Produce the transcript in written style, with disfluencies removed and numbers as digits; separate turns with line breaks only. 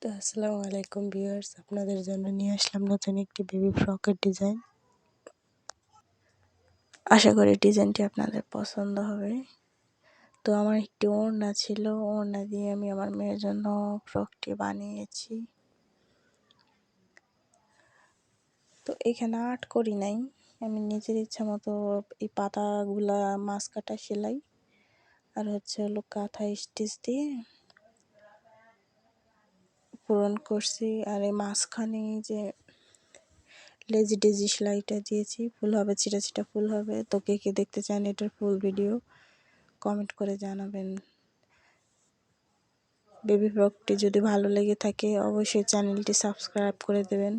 তো আসসালামু আলাইকুম ভিউয়ার্স, আপনাদের জন্য নিয়ে আসলাম নতুন একটি বেবি ফ্রকের ডিজাইন। আশা করি ডিজাইনটি আপনাদের পছন্দ হবে। তো আমার একটি ওড়না ছিল, ওড়না দিয়ে আমি আমার মেয়ের জন্য ফ্রকটি বানিয়েছি। তো এখানে আর্ট করি নাই, আমি নিজের ইচ্ছা মতো এই পাতাগুলা মাছ কাটা সেলাই আর হলো কাঁথা স্টিচ দিয়ে পূরণ করছি। আর এই মাঝখানে যে লেজি ডেজি সেলাইটা দিয়েছি, ফুল হবে, ছিটা ছিটা ফুল হবে। তো কে কে দেখতে চান এটার ফুল ভিডিও কমেন্ট করে জানাবেন। বেবি ফ্রকটি যদি ভালো লেগে থাকে অবশ্যই চ্যানেলটি সাবস্ক্রাইব করে দেবেন।